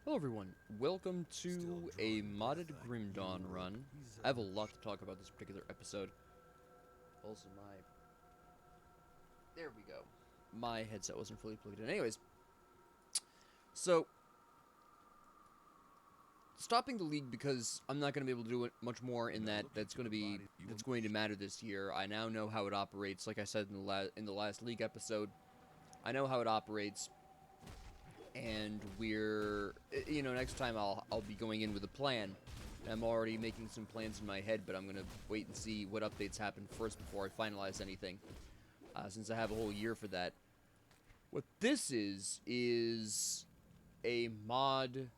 Hello everyone, welcome to a modded Grim Dawn run. I have a lot to talk about this particular episode. Also there we go. My headset wasn't fully plugged in. Anyways, so, stopping the league because I'm not going to be able to do it much more in that's going to matter this year. I now know how it operates, like I said in the last league episode. I know how it operates, and next time I'll be going in with a plan. I'm already making some plans in my head, but I'm gonna wait and see what updates happen first before I finalize anything, since I have a whole year for that. What this is a mod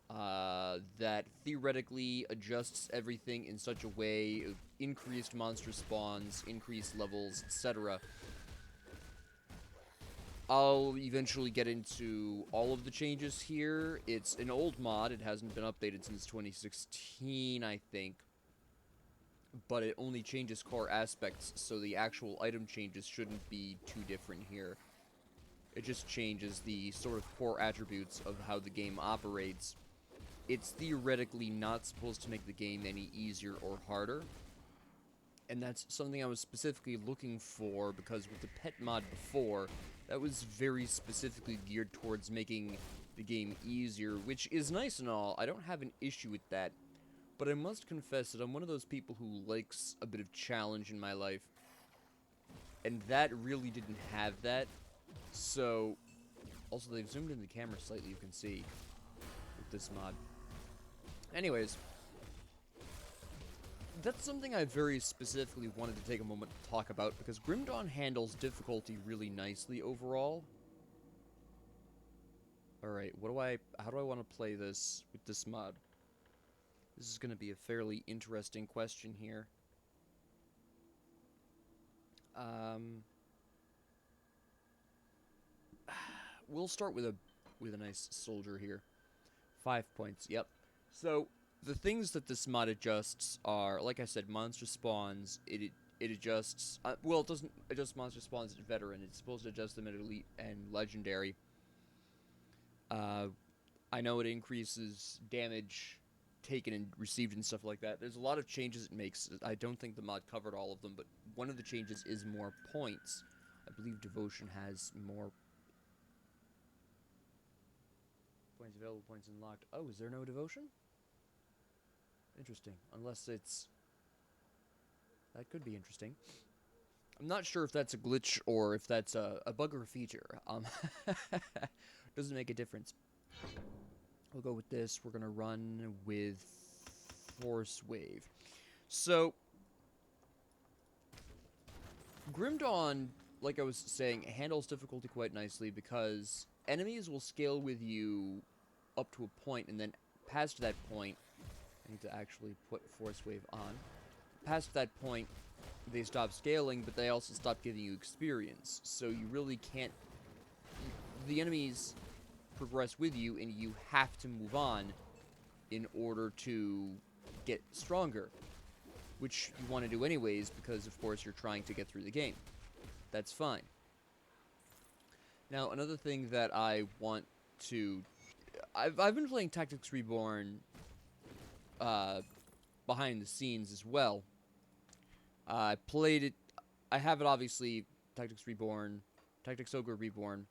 that theoretically adjusts everything in such a way, increased monster spawns, increased levels, etc. I'll eventually get into all of the changes here. It's an old mod. It hasn't been updated since 2016, I think. But it only changes core aspects, so the actual item changes shouldn't be too different here. It just changes the sort of core attributes of how the game operates. It's theoretically not supposed to make the game any easier or harder. And that's something I was specifically looking for, because with the pet mod before, that was very specifically geared towards making the game easier, which is nice and all. I don't have an issue with that, but I must confess that I'm one of those people who likes a bit of challenge in my life, and that really didn't have that. So, also they've zoomed in the camera slightly, you can see, with this mod. Anyways, that's something I very specifically wanted to take a moment to talk about, because Grim Dawn handles difficulty really nicely overall. Alright, how do I want to play this with this mod? This is going to be a fairly interesting question here. We'll start with a nice soldier here. 5 points, yep. So, the things that this mod adjusts are, like I said, monster spawns. It adjusts, well, it doesn't adjust monster spawns at veteran. It's supposed to adjust them at elite and legendary. I know it increases damage taken and received and stuff like that. There's a lot of changes it makes. I don't think the mod covered all of them, but one of the changes is more points. I believe Devotion has more points available, points unlocked. Oh, is there no Devotion? Interesting. Unless it's... That could be interesting. I'm not sure if that's a glitch or if that's a bug or a feature. Doesn't make a difference. We'll go with this. We're going to run with Force Wave. So, Grim Dawn, like I was saying, handles difficulty quite nicely because enemies will scale with you up to a point, and then past that point, I need to actually put Force Wave on. Past that point, they stop scaling, but they also stop giving you experience. So you really can't... The enemies progress with you, and you have to move on in order to get stronger, which you want to do anyways, because of course you're trying to get through the game. That's fine. Now, another thing that I want to... I've been playing Tactics Reborn behind the scenes as well. I played it... I have it, obviously, Tactics Reborn, Tactics Ogre Reborn,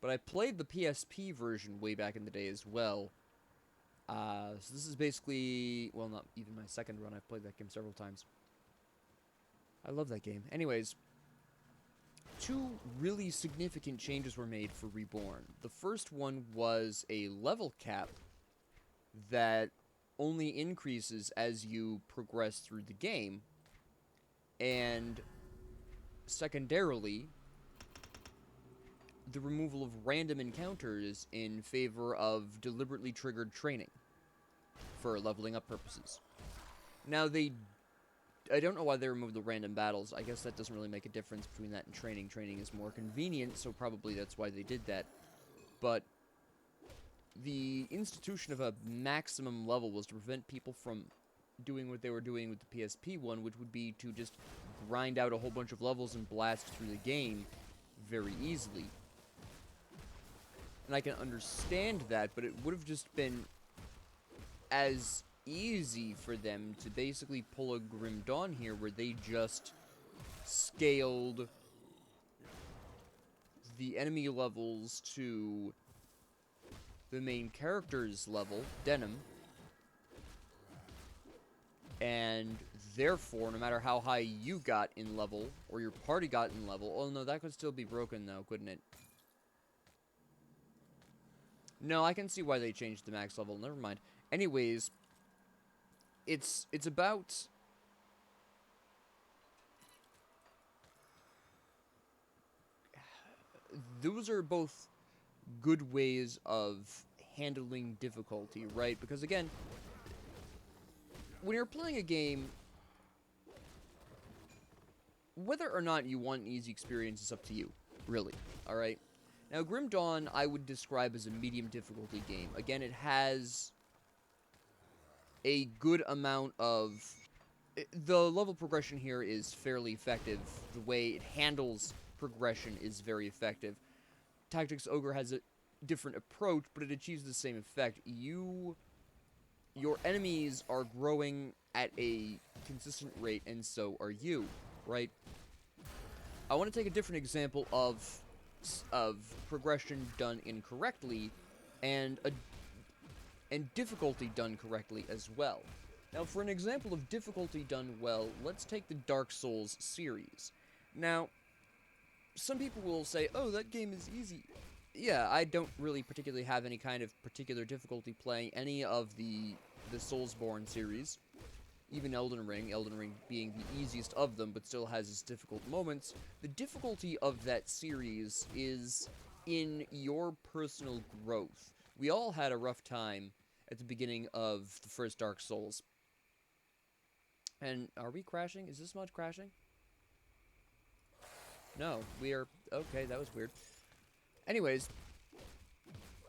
but I played the PSP version way back in the day as well. So this is basically... Well, not even my second run. I've played that game several times. I love that game. Anyways, two really significant changes were made for Reborn. The first one was a level cap that only increases as you progress through the game. And secondarily, the removal of random encounters in favor of deliberately triggered training for leveling up purposes. Now, I don't know why they removed the random battles. I guess that doesn't really make a difference between that and training. Training is more convenient, so probably that's why they did that. But the institution of a maximum level was to prevent people from doing what they were doing with the PSP one, which would be to just grind out a whole bunch of levels and blast through the game very easily. And I can understand that, but it would have just been as easy for them to basically pull a Grim Dawn here where they just scaled the enemy levels to the main character's level, Denim, and therefore, no matter how high you got in level, or your party got in level, oh no, that could still be broken though, couldn't it? No, I can see why they changed the max level, never mind. Anyways, it's about those are both good ways of handling difficulty, right? Because again, when you're playing a game, whether or not you want an easy experience is up to you, really, alright? Now, Grim Dawn, I would describe as a medium difficulty game. Again, it has a good amount of... The level progression here is fairly effective. The way it handles progression is very effective. Tactics Ogre has a different approach, but it achieves the same effect. Your enemies are growing at a consistent rate, and so are you, right? I want to take a different example of progression done incorrectly, and difficulty done correctly as well. Now, for an example of difficulty done well, let's take the Dark Souls series. Now, some people will say, oh, that game is easy. Yeah, I don't really particularly have any kind of particular difficulty playing any of the Soulsborne series. Even Elden Ring being the easiest of them, but still has its difficult moments. The difficulty of that series is in your personal growth. We all had a rough time at the beginning of the first Dark Souls. And are we crashing? Is this mod crashing? No, we are... Okay, that was weird. Anyways,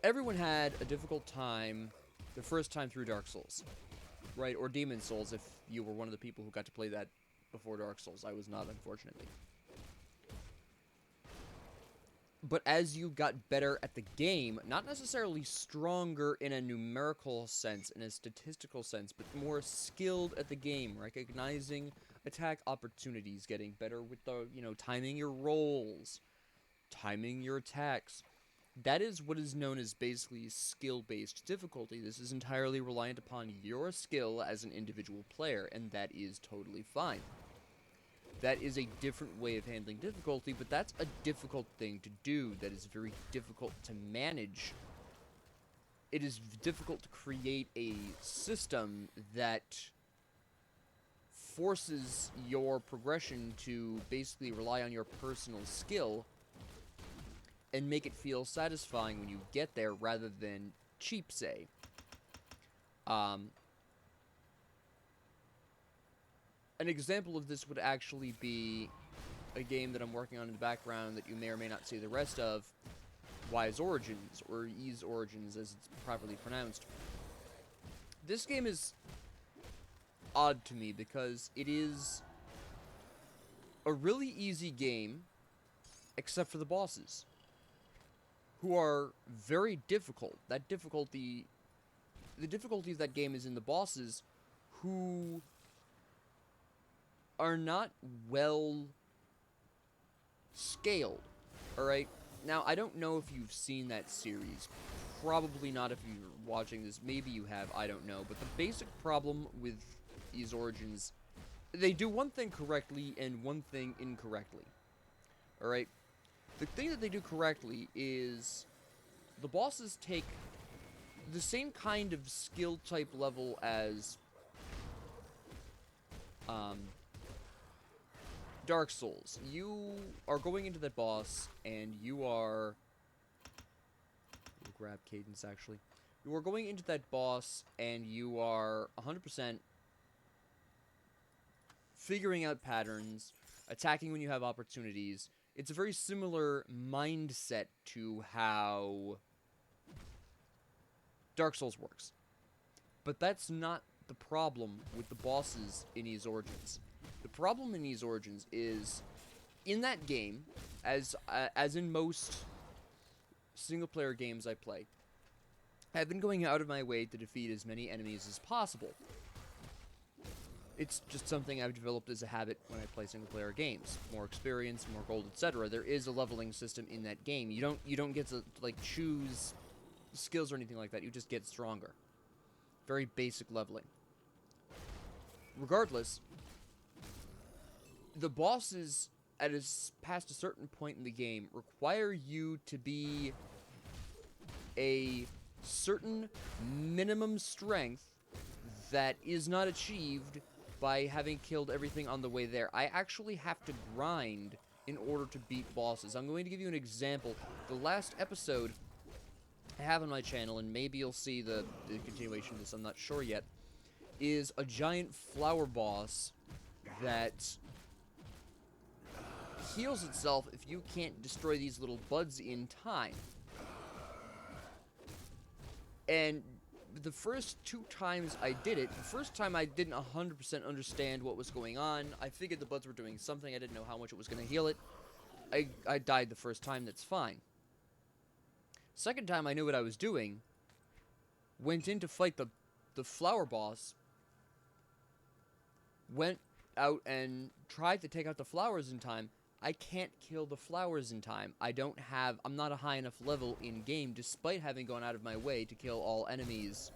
everyone had a difficult time the first time through Dark Souls. Right, or Demon Souls if you were one of the people who got to play that before Dark Souls. I was not, unfortunately. But as you got better at the game, not necessarily stronger in a numerical sense, in a statistical sense, but more skilled at the game, recognizing attack opportunities, getting better with the, timing your rolls, timing your attacks. That is what is known as basically skill-based difficulty. This is entirely reliant upon your skill as an individual player, and that is totally fine. That is a different way of handling difficulty, but that's a difficult thing to do. That is very difficult to manage. It is difficult to create a system that forces your progression to basically rely on your personal skill and make it feel satisfying when you get there rather than cheap, say. An example of this would actually be a game that I'm working on in the background that you may or may not see the rest of, Ys Origins, or Ys Origins as it's properly pronounced. This game is odd to me because it is a really easy game, except for the bosses, who are very difficult. The difficulty of that game is in the bosses, who are not well scaled, alright? Now, I don't know if you've seen that series. Probably not if you're watching this. Maybe you have, I don't know. But the basic problem with Ys Origins, they do one thing correctly and one thing incorrectly. Alright? The thing that they do correctly is the bosses take the same kind of skill type level as Dark Souls. You are going into that boss and you are... We'll grab Cadence actually. You are going into that boss and you are 100% figuring out patterns, attacking when you have opportunities. It's a very similar mindset to how Dark Souls works. But that's not the problem with the bosses in Ys Origins. The problem in Ys Origins is, in that game, as in most single-player games I play, I've been going out of my way to defeat as many enemies as possible. It's just something I've developed as a habit when I play single-player games. More experience, more gold, etc. There is a leveling system in that game. You don't get to like choose skills or anything like that. You just get stronger. Very basic leveling. Regardless, the bosses past a certain point in the game require you to be a certain minimum strength that is not achieved by having killed everything on the way there. I actually have to grind in order to beat bosses. I'm going to give you an example. The last episode I have on my channel, and maybe you'll see the continuation of this, I'm not sure yet, is a giant flower boss that heals itself if you can't destroy these little buds in time. And the first 2 times I did it, the first time I didn't 100% understand what was going on. I figured the buds were doing something. I didn't know how much it was going to heal it. I died the first time, that's fine. Second time I knew what I was doing. Went in to fight the flower boss. Went out and tried to take out the flowers in time. I can't kill the flowers in time. I'm not a high enough level in game, despite having gone out of my way to kill all enemies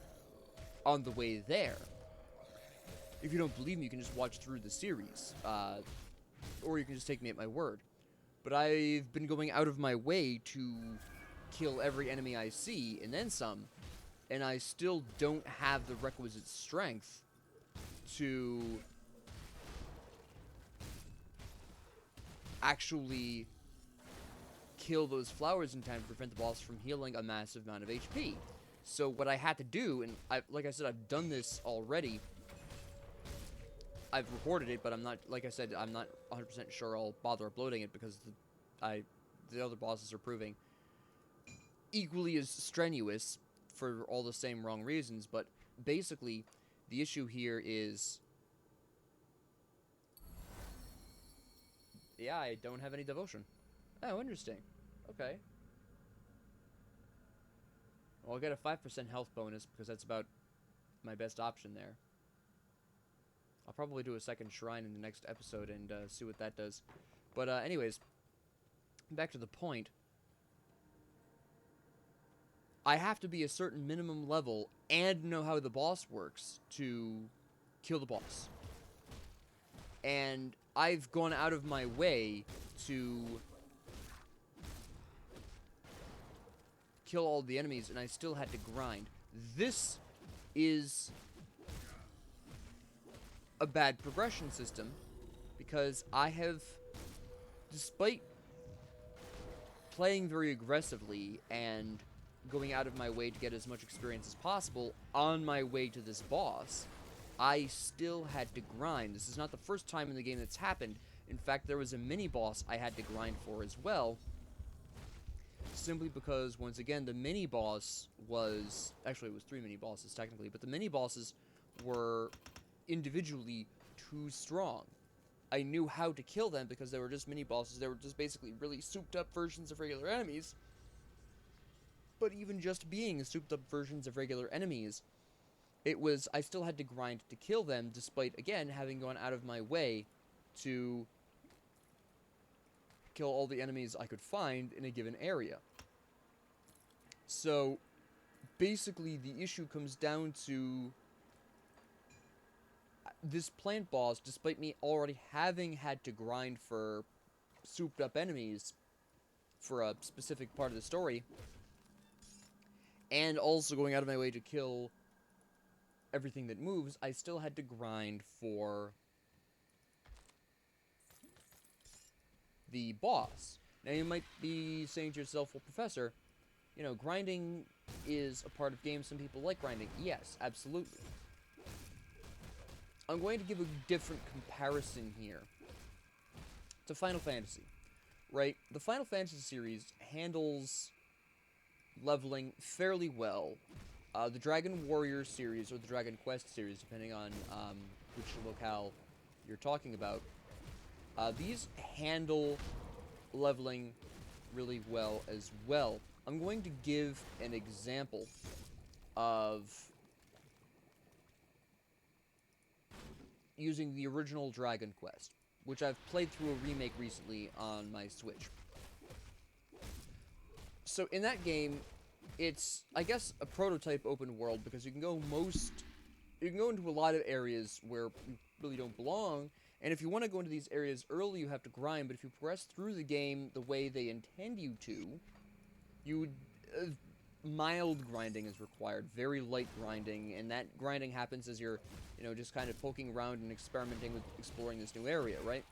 on the way there. If you don't believe me, you can just watch through the series, or you can just take me at my word. But I've been going out of my way to kill every enemy I see, and then some, and I still don't have the requisite strength to actually kill those flowers in time to prevent the boss from healing a massive amount of HP. So what I had to do, and like I said, I've done this already. I've recorded it, but I'm not, like I said, I'm not 100% sure I'll bother uploading it because the other bosses are proving equally as strenuous for all the same wrong reasons. But basically, the issue here is, yeah, I don't have any devotion. Oh, interesting. Okay. Well, I'll get a 5% health bonus because that's about my best option there. I'll probably do a second shrine in the next episode and see what that does. But anyways, back to the point. I have to be a certain minimum level and know how the boss works to kill the boss. And I've gone out of my way to kill all the enemies, and I still had to grind. This is a bad progression system, because I have, despite playing very aggressively and going out of my way to get as much experience as possible on my way to this boss, I still had to grind. This is not the first time in the game that's happened. In fact, there was a mini-boss I had to grind for as well, simply because, once again, the mini-boss was... Actually, it was 3 mini-bosses, technically, but the mini-bosses were individually too strong. I knew how to kill them because they were just mini-bosses. They were just basically really souped-up versions of regular enemies. But even just being souped-up versions of regular enemies, I still had to grind to kill them, despite, again, having gone out of my way to kill all the enemies I could find in a given area. So, basically, the issue comes down to this plant boss, despite me already having had to grind for souped-up enemies for a specific part of the story, and also going out of my way to kill everything that moves, I still had to grind for the boss. Now, you might be saying to yourself, well, Professor, you know, grinding is a part of games. Some people like grinding. Yes, absolutely. I'm going to give a different comparison here to Final Fantasy, right? The Final Fantasy series handles leveling fairly well. The Dragon Warrior series, or the Dragon Quest series, depending on which locale you're talking about, these handle leveling really well as well. I'm going to give an example of using the original Dragon Quest, which I've played through a remake recently on my Switch. So in that game, it's, I guess, a prototype open world because you can go into a lot of areas where you really don't belong, and if you want to go into these areas early, you have to grind, but if you progress through the game the way they intend you to, mild grinding is required, very light grinding, and that grinding happens as you're, just kind of poking around and experimenting with exploring this new area, right?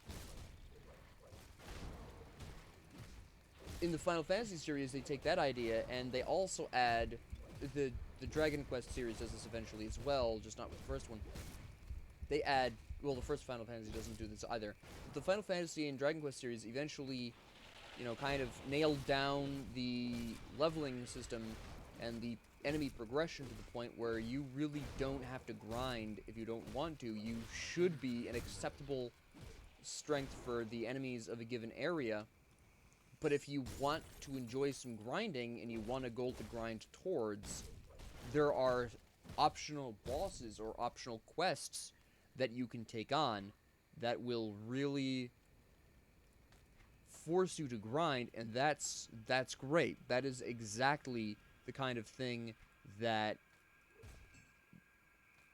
In the Final Fantasy series, they take that idea, and they also add, the Dragon Quest series does this eventually as well, just not with the first one. They add, well, the first Final Fantasy doesn't do this either. But the Final Fantasy and Dragon Quest series eventually, kind of nailed down the leveling system and the enemy progression to the point where you really don't have to grind if you don't want to. You should be an acceptable strength for the enemies of a given area, but if you want to enjoy some grinding and you want a goal to grind towards, there are optional bosses or optional quests that you can take on that will really force you to grind, and that's great. That is exactly the kind of thing that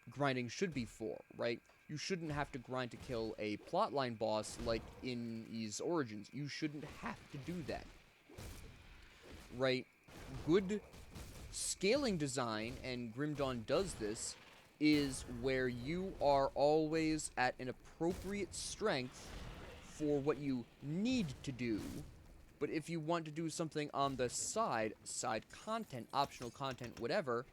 grinding should be for, right? You shouldn't have to grind to kill a plotline boss like in Ys Origins. You shouldn't have to do that, right? Good scaling design, and Grim Dawn does this, is where you are always at an appropriate strength for what you need to do, but if you want to do something on the side content, optional content, whatever,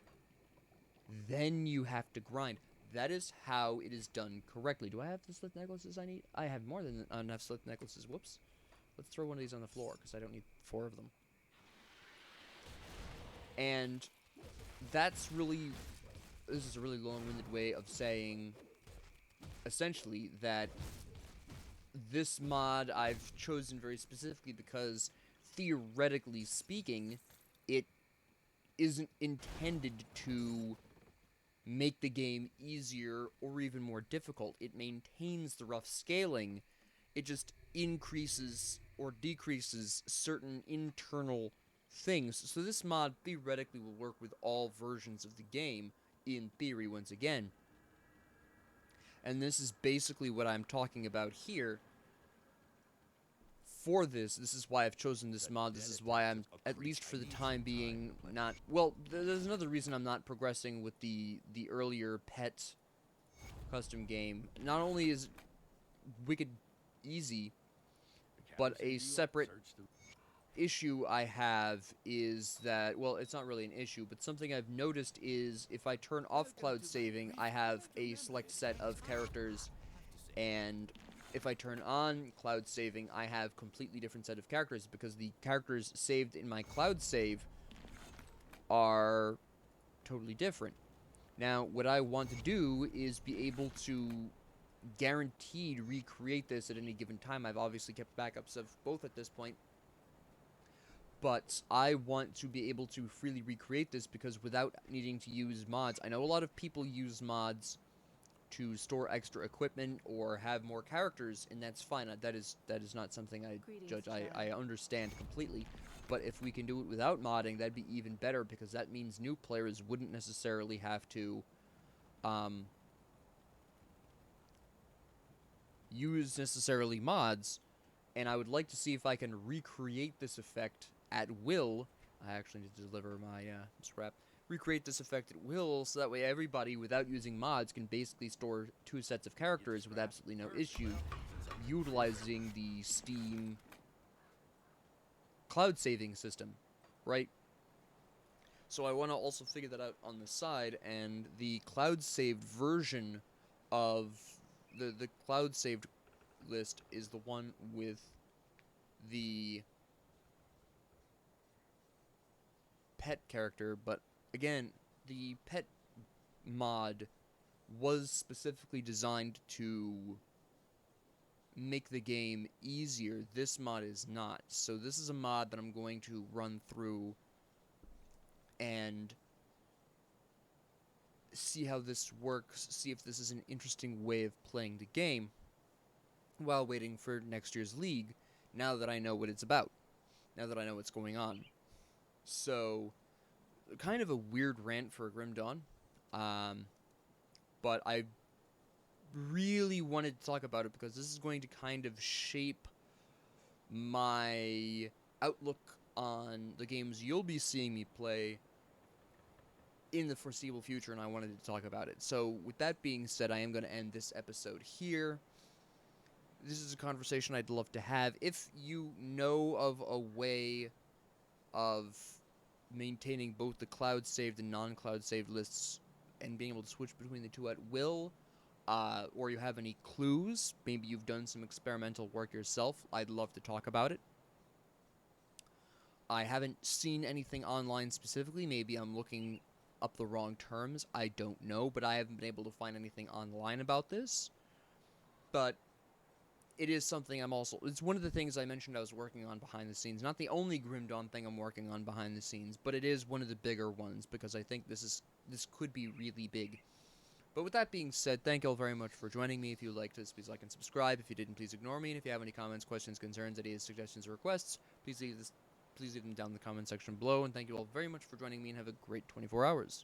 then you have to grind. That is how it is done correctly. Do I have the slith necklaces I need? I have more than enough slith necklaces. Whoops. Let's throw one of these on the floor, because I don't need 4 of them. And that's really... This is a really long-winded way of saying, essentially, that this mod I've chosen very specifically because, theoretically speaking, it isn't intended to make the game easier or even more difficult. It maintains the rough scaling. It just increases or decreases certain internal things. So this mod theoretically will work with all versions of the game, in theory, once again. And this is basically what I'm talking about here. For this is why I've chosen this mod. This is why I'm, at least for the time being, not... Well, there's another reason I'm not progressing with the earlier pet custom game. Not only is wicked easy, but a separate issue I have is that, well, it's not really an issue, but something I've noticed is if I turn off cloud saving, I have a select set of characters, and if I turn on cloud saving, I have completely different set of characters, because the characters saved in my cloud save are totally different. Now, what I want to do is be able to guaranteed recreate this at any given time. I've obviously kept backups of both at this point, but I want to be able to freely recreate this because without needing to use mods. I know a lot of people use mods to store extra equipment or have more characters, and that's fine. That is not something I judge. I understand completely. But if we can do it without modding, that'd be even better, because that means new players wouldn't necessarily have to use necessarily mods, and I would like to see if I can recreate this effect at will. I actually need to deliver my scrap. Recreate this effect at will, so that way everybody, without using mods, can basically store 2 sets of characters with absolutely no issue, utilizing the Steam cloud saving system, right? So I want to also figure that out on the side, and the cloud saved version of the cloud saved list is the one with the pet character, but again, the pet mod was specifically designed to make the game easier. This mod is not. So this is a mod that I'm going to run through and see how this works, see if this is an interesting way of playing the game while waiting for next year's league, now that I know what it's about, now that I know what's going on. So, kind of a weird rant for Grim Dawn, but I really wanted to talk about it because this is going to kind of shape my outlook on the games you'll be seeing me play in the foreseeable future, and I wanted to talk about it. So, with that being said, I am going to end this episode here. This is a conversation I'd love to have. If you know of a way of maintaining both the cloud saved and non-cloud saved lists and being able to switch between the two at will, or you have any clues, maybe you've done some experimental work yourself, I'd love to talk about it. I haven't seen anything online specifically. Maybe I'm looking up the wrong terms. I don't know, but I haven't been able to find anything online about this. But it is something it's one of the things I mentioned I was working on behind the scenes. Not the only Grim Dawn thing I'm working on behind the scenes, but it is one of the bigger ones because I think this could be really big. But with that being said, thank you all very much for joining me. If you liked this, please like and subscribe. If you didn't, please ignore me. And if you have any comments, questions, concerns, ideas, suggestions, or requests, please leave them down in the comment section below. And thank you all very much for joining me, and have a great 24 hours.